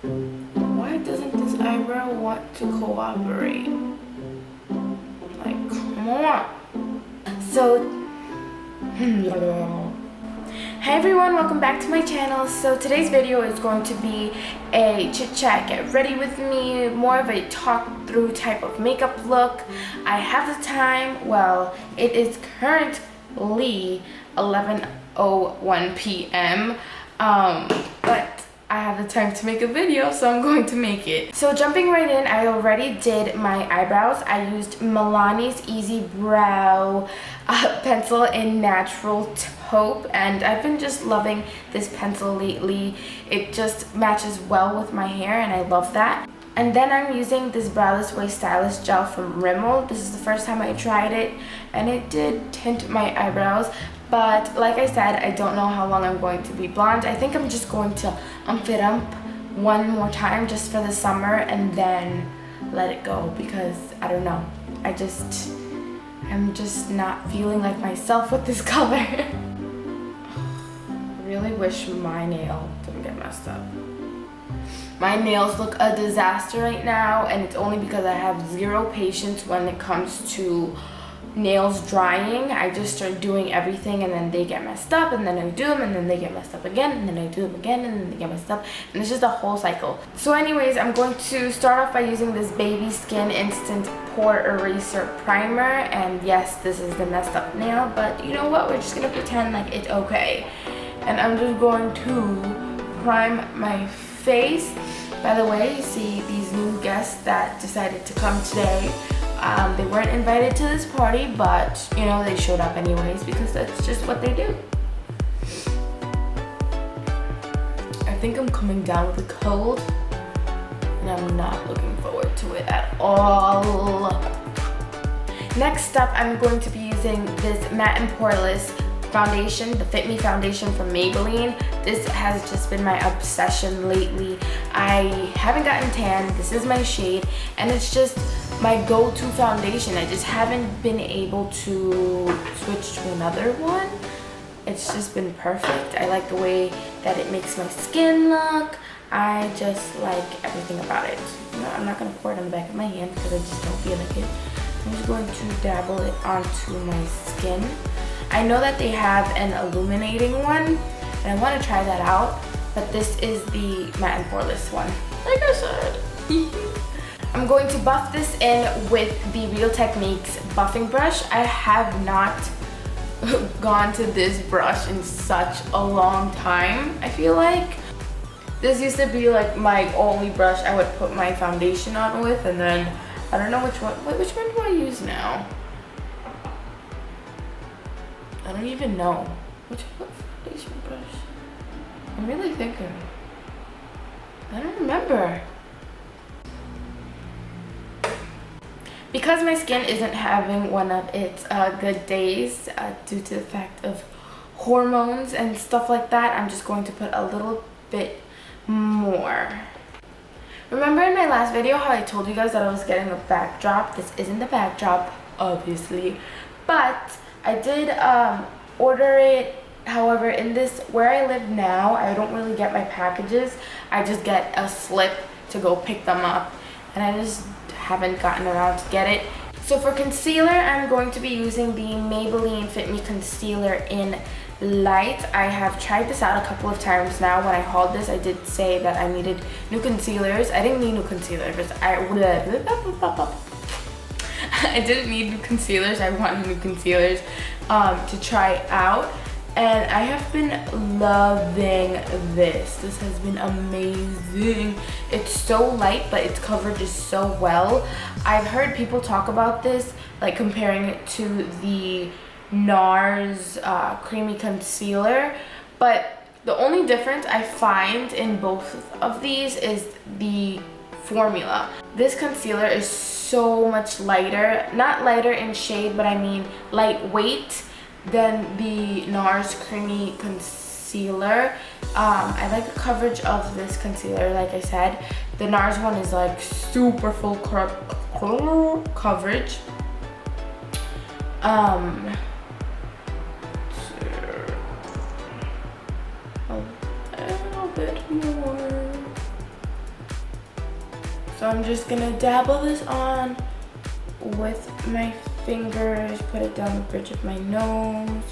Why doesn't this eyebrow want to cooperate? Like, come on. So, hi everyone, welcome back to my channel. So today's video is going to be a chit chat, get ready with me, more of a talk through type of makeup look. I have the time. Well, it is currently 11:01 p.m. But I have the time to make a video, so I'm going to make it. So jumping right in, I already did my eyebrows. I used MILANI's Easy Brow pencil in Natural Taupe, and I've been just loving this pencil lately. It just matches well with my hair, and I love that. And then I'm using this Browless Way Stylish Gel from Rimmel. This is the first time I tried it, and it did tint my eyebrows. But like I said, I don't know how long I'm going to be blonde. I think I'm just going to it up one more time just for the summer and then let it go, because I don't know. I'm just not feeling like myself with this color. I really wish my nail didn't get messed up. My nails look a disaster right now, and it's only because I have zero patience when it comes to nails drying. I just start doing everything and then they get messed up, and then I do them and then they get messed up again, and then I do them again and then they get messed up, and it's just a whole cycle. So anyways, I'm going to start off by using this Baby Skin Instant Pore Eraser Primer. And yes, this is the messed up nail, but you know what, we're just gonna pretend like it's okay. And I'm just going to prime my face. By the way, you see these new guests that decided to come today. They weren't invited to this party, but you know, they showed up anyways because that's just what they do. I think I'm coming down with a cold, and I'm not looking forward to it at all. Next up, I'm going to be using this Matte and Poreless foundation, the Fit Me foundation from Maybelline. This has just been my obsession lately. I haven't gotten tan. This is my shade, and it's just my go-to foundation. I just haven't been able to switch to another one. It's just been perfect. I like the way that it makes my skin look. I just like everything about it. No, I'm not gonna pour it on the back of my hand because I just don't feel like it. I'm just going to dabble it onto my skin. I know that they have an illuminating one, and I want to try that out, but this is the Matte and Poreless one, like I said. I'm going to buff this in with the Real Techniques buffing brush. I have not gone to this brush in such a long time, I feel like. This used to be like my only brush I would put my foundation on with, and then I don't know which one. Wait, which one do I use now? I don't even know. What foundation brush? I'm really thinking. I don't remember. Because my skin isn't having one of its good days due to the fact of hormones and stuff like that, I'm just going to put a little bit more. Remember in my last video how I told you guys that I was getting a backdrop? This isn't the backdrop, obviously, but I did order it. However, in this, where I live now, I don't really get my packages. I just get a slip to go pick them up, and I just haven't gotten around to get it. So for concealer, I'm going to be using the Maybelline Fit Me Concealer in Light. I have tried this out a couple of times now. When I hauled this, I did say that I needed new concealers. I didn't need new concealers. I didn't need new concealers. I wanted new concealers to try out. And I have been loving this. This has been amazing. It's so light, but its coverage is so well. I've heard people talk about this, like comparing it to the NARS Creamy Concealer. But the only difference I find in both of these is the formula. This concealer is so much lighter. Not lighter in shade, but I mean lightweight than the NARS Creamy Concealer. I like the coverage of this concealer. Like I said, the NARS one is like super full coverage. A little bit more. So I'm just gonna dabble this on with my fingers, put it down the bridge of my nose.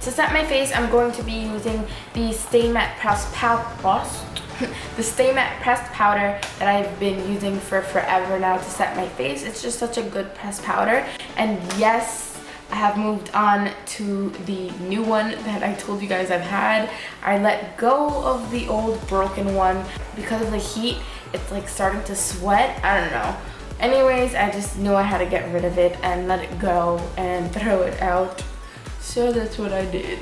To set my face, I'm going to be using the Stay Matte Pressed Powder, the Stay Matte Pressed Powder that I've been using for forever now to set my face. It's just such a good pressed powder. And yes, I have moved on to the new one that I told you guys I've had. I let go of the old broken one because of the heat. It's like starting to sweat. I don't know. Anyways, I just knew I had to get rid of it and let it go and throw it out. So that's what I did.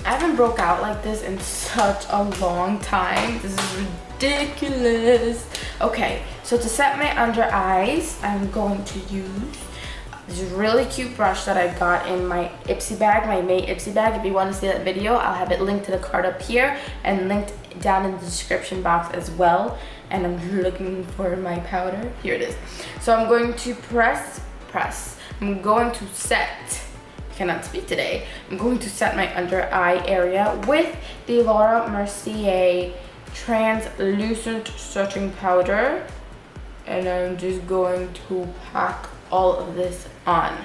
I haven't broke out like this in such a long time. This is ridiculous. Okay, so to set my under eyes, I'm going to use this really cute brush that I got in my IPSY bag, my May IPSY bag. If you want to see that video, I'll have it linked to the card up here and linked down in the description box as well. And I'm looking for my powder. Here it is. So I'm going to press. I'm going to set, cannot speak today. I'm going to set my under eye area with the Laura Mercier translucent setting powder. And I'm just going to pack all of this on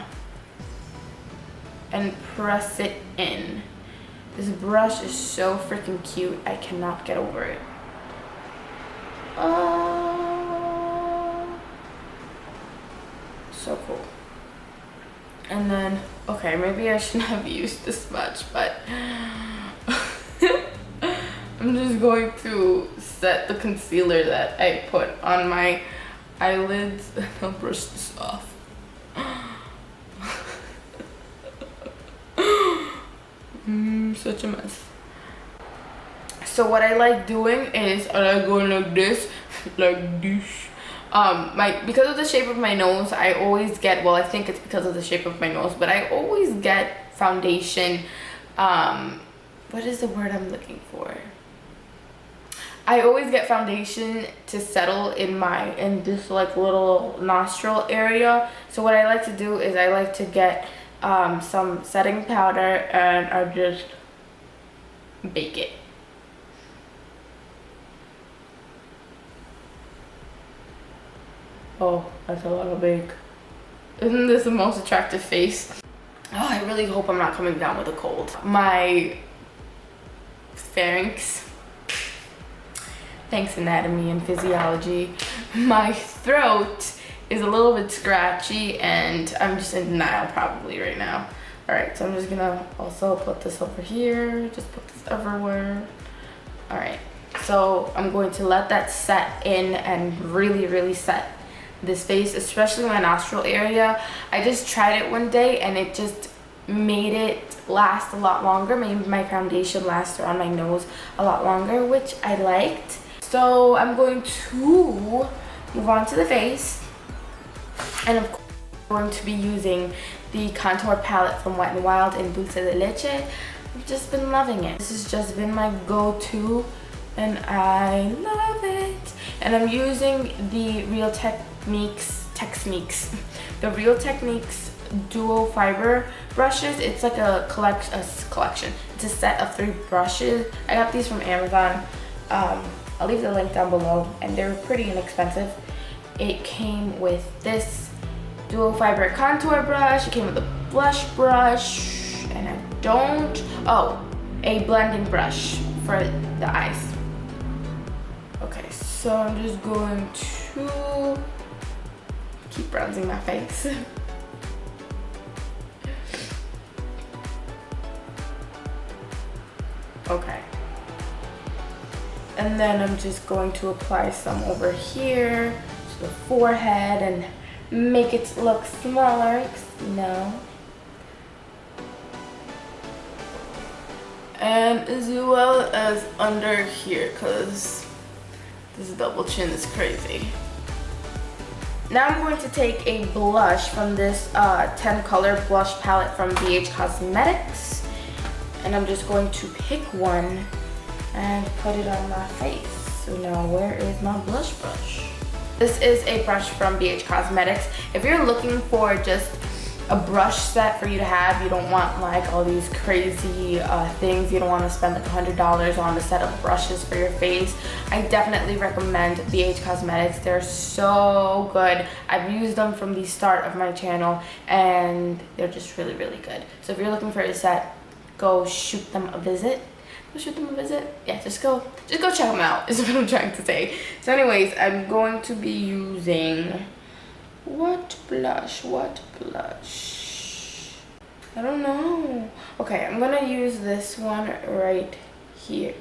and press it in. This brush is so freaking cute. I cannot get over it. So cool. And then, okay, maybe I shouldn't have used this much, but I'm just going to set the concealer that I put on my eyelids and I'll brush this off. Such a mess. So what I like doing is I like going like this, like this. Because of the shape of my nose, I always get, well, I think it's because of the shape of my nose, but I always get foundation. What is the word I'm looking for? I always get foundation to settle in this like little nostril area. So what I like to do is I like to get some setting powder and I just bake it. Oh, that's a lot of bake. Isn't this the most attractive face? Oh, I really hope I'm not coming down with a cold. My pharynx, thanks anatomy and physiology, my throat is a little bit scratchy and I'm just in denial probably right now. All right, so I'm just gonna also put this over here, just put this everywhere. All right, so I'm going to let that set in and really set this face, especially my nostril area. I just tried it one day and it just made it last a lot longer, made my foundation last on my nose a lot longer, which I liked. So I'm going to move on to the face, and of course I'm going to be using the contour palette from Wet n Wild in Dulce de Leche. I've just been loving it. This has just been my go-to and I love it. And I'm using the Real Techniques, the Real Techniques duo fiber brushes. It's like a collection. It's a set of 3 brushes. I got these from Amazon. I'll leave the link down below, and they're pretty inexpensive. It came with this duo fiber contour brush. It came with a blush brush, and a blending brush for the eyes. Okay, so I'm just going to keep bronzing my face. Okay. And then I'm just going to apply some over here to the forehead and make it look smaller, you know. And as well as under here, because this double chin is crazy. Now I'm going to take a blush from this 10 color blush palette from BH Cosmetics. And I'm just going to pick one and put it on my face. So now where is my blush brush? This is a brush from BH Cosmetics. If you're looking for just a brush set for you to have. You don't want like all these crazy things. You don't want to spend like $100 on a set of brushes for your face. I definitely recommend BH Cosmetics. They're so good. I've used them from the start of my channel and they're just really, really good. So if you're looking for a set, go shoot them a visit. Yeah, just go check them out is what I'm trying to say. So anyways, I'm going to be using what blush? I don't know. Okay, I'm gonna use this one right here.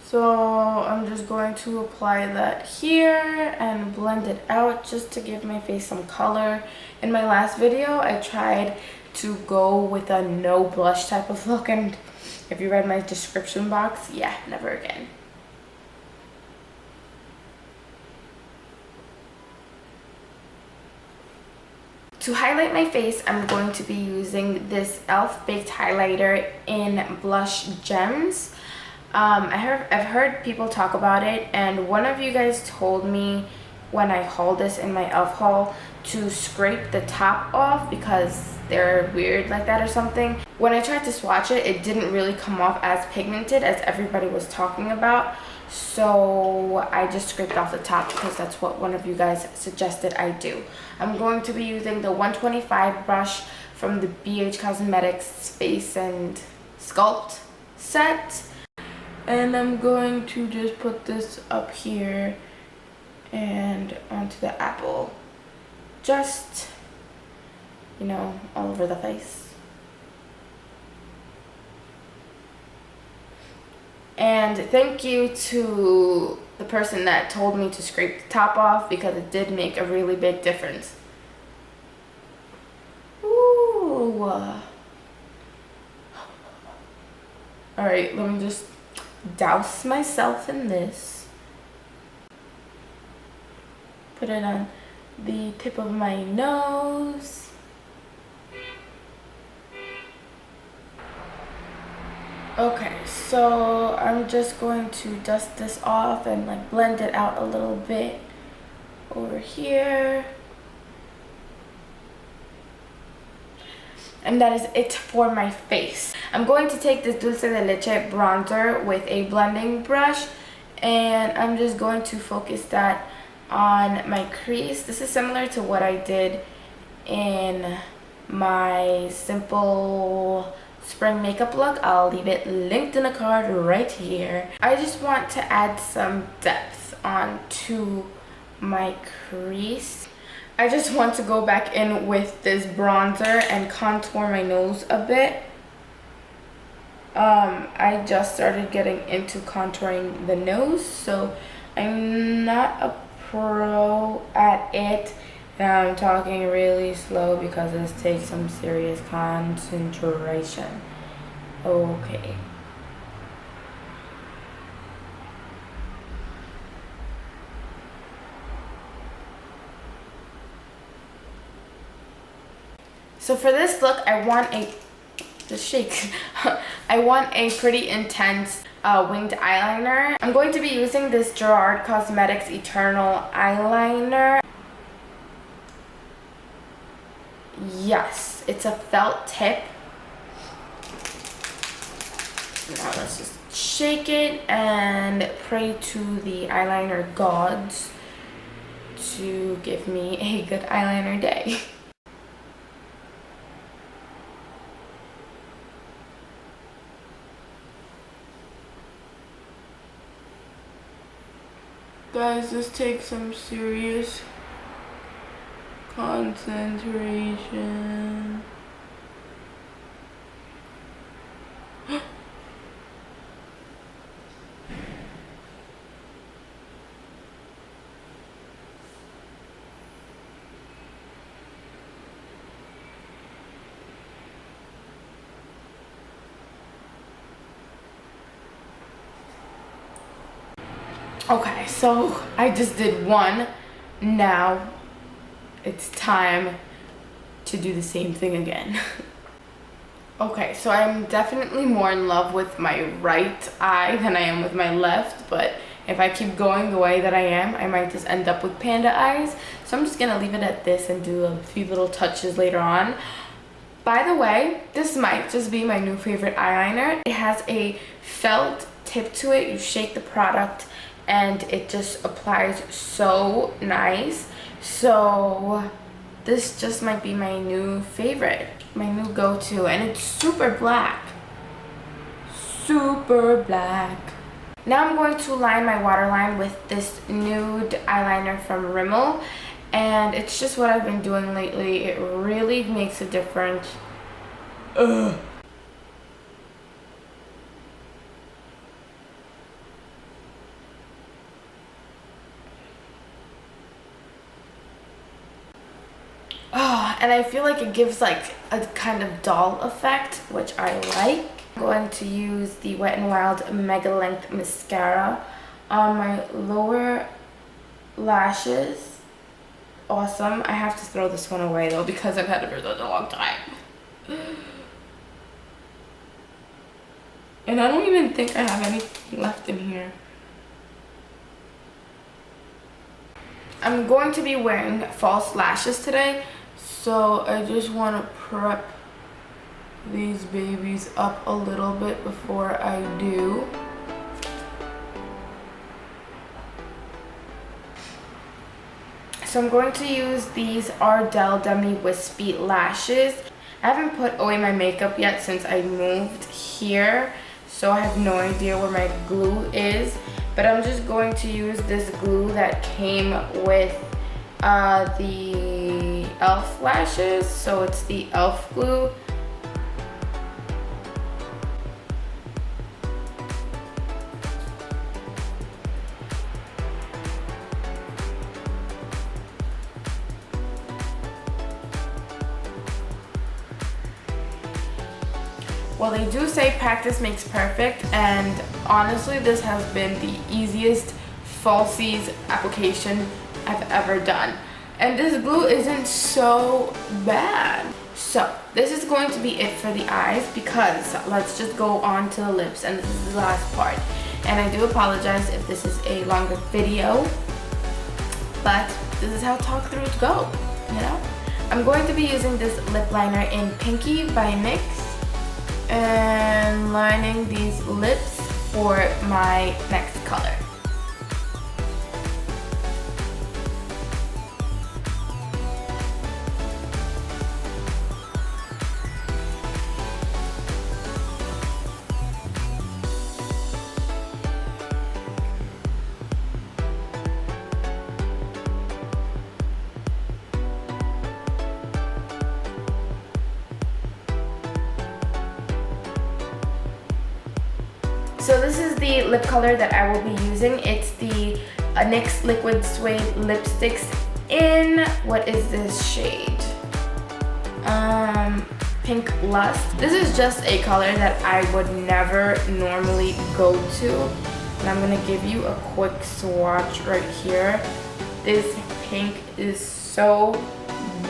So I'm just going to apply that here and blend it out just to give my face some color. In my last video, I tried to go with a no blush type of look, and if you read my description box, yeah, never again. To highlight my face, I'm going to be using this E.L.F. Baked Highlighter in Blush Gems. I've heard people talk about it, and one of you guys told me when I hauled this in my E.L.F. haul to scrape the top off because they're weird like that or something. When I tried to swatch it, it didn't really come off as pigmented as everybody was talking about. So I just scraped off the top because that's what one of you guys suggested I do. I'm going to be using the 125 brush from the BH Cosmetics Face and Sculpt set. And I'm going to just put this up here and onto the apple. Just, you know, all over the face. And thank you to the person that told me to scrape the top off because it did make a really big difference. Ooh. Alright, let me just douse myself in this. Put it on the tip of my nose. Okay, so I'm just going to dust this off and like blend it out a little bit over here. And that is it for my face. I'm going to take this Dulce de Leche bronzer with a blending brush, and I'm just going to focus that on my crease. This is similar to what I did in my simple spring makeup look. I'll leave it linked in a card right here. I just want to add some depth onto my crease. I just want to go back in with this bronzer and contour my nose a bit. I just started getting into contouring the nose, so I'm not a pro at it. And I'm talking really slow because this takes some serious concentration. Okay. So for this look, I want a I want a pretty intense winged eyeliner. I'm going to be using this Gerard Cosmetics Eternal eyeliner. Yes, it's a felt tip. Now let's just shake it and pray to the eyeliner gods to give me a good eyeliner day. Guys, this takes some serious concentration. Okay, so I just did one. Now it's time to do the same thing again. Okay, so I'm definitely more in love with my right eye than I am with my left, but if I keep going the way that I am, I might just end up with panda eyes. So I'm just gonna leave it at this and do a few little touches later on. By the way, this might just be my new favorite eyeliner. It has a felt tip to it. You shake the product and it just applies so nice. So this just might be my new favorite, my new go-to, and it's super black. Super black. Now I'm going to line my waterline with this nude eyeliner from Rimmel, and it's just what I've been doing lately. It really makes a difference. Ugh. Oh, and I feel like it gives like a kind of doll effect, which I like. I'm going to use the Wet n Wild Mega Length Mascara on my lower lashes. Awesome. I have to throw this one away though because I've had it for such a long time. And I don't even think I have anything left in here. I'm going to be wearing false lashes today, so I just want to prep these babies up a little bit before I do. So I'm going to use these Ardell Demi Wispy lashes. I haven't put away my makeup yet since I moved here, so I have no idea where my glue is. But I'm just going to use this glue that came with the E.L.F. lashes. So it's the E.L.F. glue. Well, they do say practice makes perfect, and honestly this has been the easiest falsies application I've ever done. And this glue isn't so bad. So this is going to be it for the eyes, because let's just go on to the lips, and this is the last part. And I do apologize if this is a longer video, but this is how talk throughs go, you know? I'm going to be using this lip liner in Pinky by NYX and lining these lips for my next color. So this is the lip color that I will be using. It's the NYX Liquid Suede lipsticks in, what is this shade? Pink Lust. This is just a color that I would never normally go to. And I'm gonna give you a quick swatch right here. This pink is so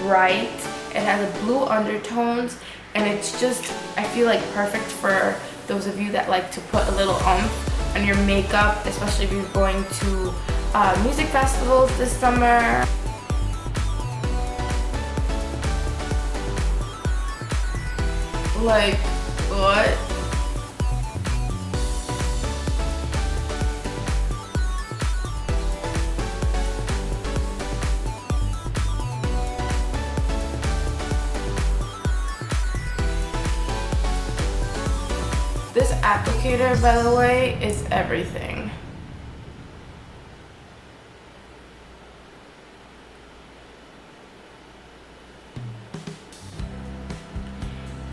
bright. It has a blue undertones, and it's just, I feel like, perfect for those of you that like to put a little oomph on your makeup, especially if you're going to music festivals this summer. Like, what? This applicator, by the way, is everything.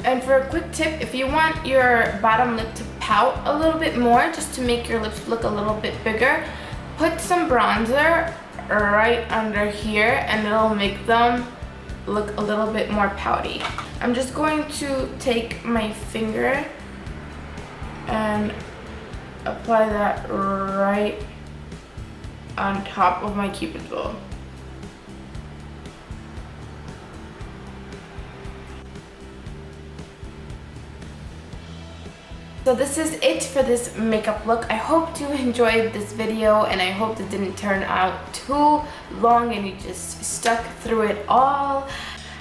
And for a quick tip, if you want your bottom lip to pout a little bit more, just to make your lips look a little bit bigger, put some bronzer right under here and it'll make them look a little bit more pouty. I'm just going to take my finger and apply that right on top of my cupid's bow. So this is it for this makeup look. I hope you enjoyed this video, and I hope it didn't turn out too long and you just stuck through it all.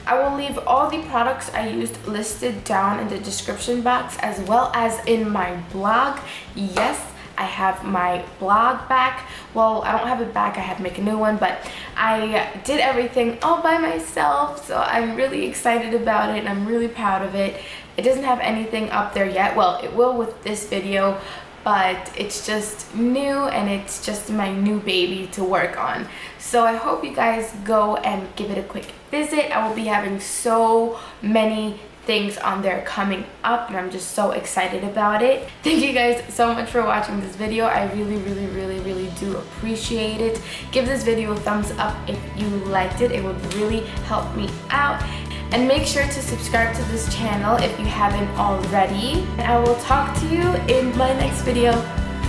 I will leave all the products I used listed down in the description box, as well as in my blog. Yes, I have my blog back. Well, I don't have it back, I had to make a new one, but I did everything all by myself, so I'm really excited about it and I'm really proud of it. It doesn't have anything up there yet. Well, it will with this video, but it's just new and it's just my new baby to work on. So I hope you guys go and give it a quick visit. I will be having so many things on there coming up and I'm just so excited about it. Thank you guys so much for watching this video. I really do appreciate it. Give this video a thumbs up if you liked it. It would really help me out. And make sure to subscribe to this channel if you haven't already. And I will talk to you in my next video.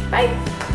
Bye!